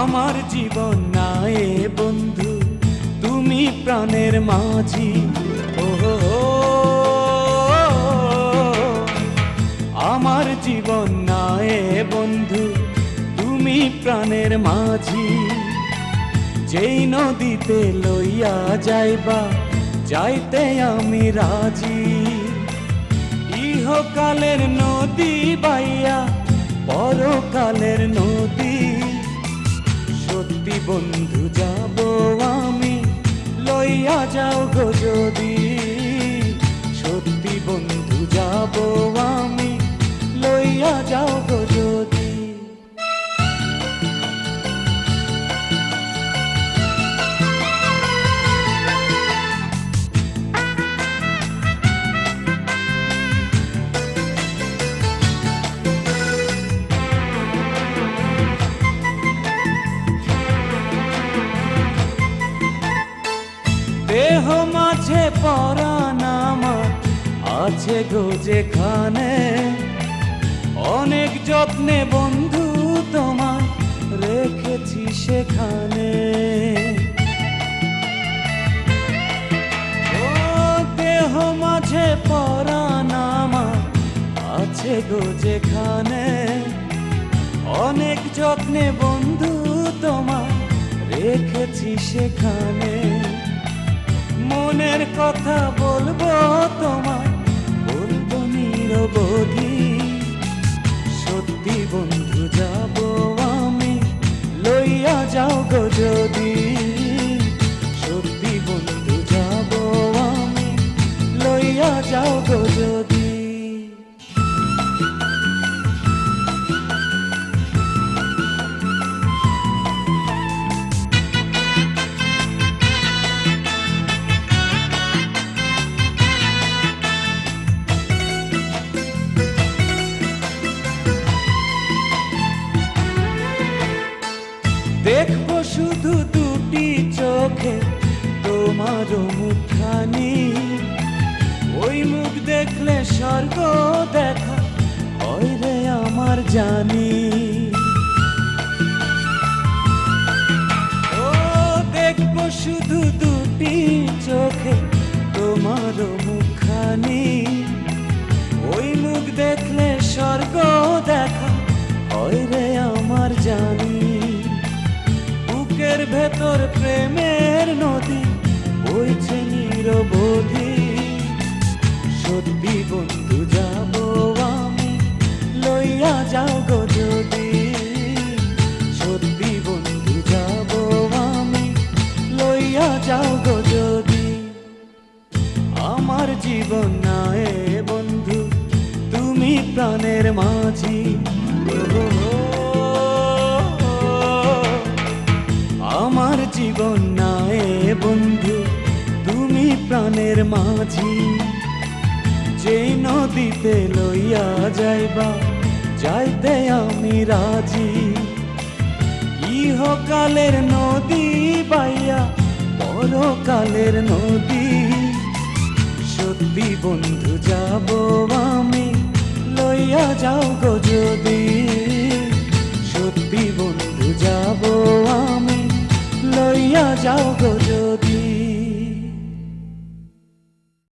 আমার জীবন নায়ে বন্ধু তুমি প্রাণের মাঝি। ও আমার জীবন নায়ে বন্ধু তুমি প্রাণের মাঝি। যেই নদীতে লইয়া যাইবা যাইতে আমি রাজি। ইহকালের নদী বাইয়া পরকালের নদী। সত্যি বন্ধু যাব আমি লইয়া যাও গো যদি। সত্যি বন্ধু যাব আমি লইয়া যাও গো যদি। দেহ মাঝে পরাণ আমার আছে গো যেখানে। অনেক যত্নে বন্ধু তোমার রেখেছি সেখানে। ও দেহ মাঝে পরাণ আমার আছে গো যেখানে। অনেক যত্নে বন্ধু তোমার রেখেছি সেখানে। মনের কথা বলবো তোমার বলবো নিরবধি। সত্যি বন্ধু যাব আমি লইয়া যাও গো যদি। সত্যি বন্ধু যাব আমি লইয়া যাও গো যদি। দেখবো শুধু দুটি চোখে তোমার মুখখানি। ওই মুখ দেখলে স্বর্গ দেখা হয় রে আমার জানি। ও দেখবো শুধু দুটি চোখে তোমার মুখখানি। ওই মুখ দেখলে স্বর্গ দেখা হয় রে আমার জানি। বুকের ভেতর প্রেমের নদী বইছে নিরবধি। সত্যি বন্ধু যাব আমি লইয়া যাও গো যদি। সত্যি বন্ধু যাব আমি লইয়া যাও গো যদি। আমার জীবন নায়ে বন্ধু তুমি প্রাণের মাঝি। আমার জীবন নায়ে বন্ধু তুমি প্রাণের মাঝি। যেই নদীতে লইয়া যাইবা যাইতে আমি রাজি। ইহকালের নদী বাইয়া পরকালের নদী। সত্যি বন্ধু যাব আমি লইয়া যাও গো যদি। সত্যি বন্ধু যাব আমি লইয়া যাও গো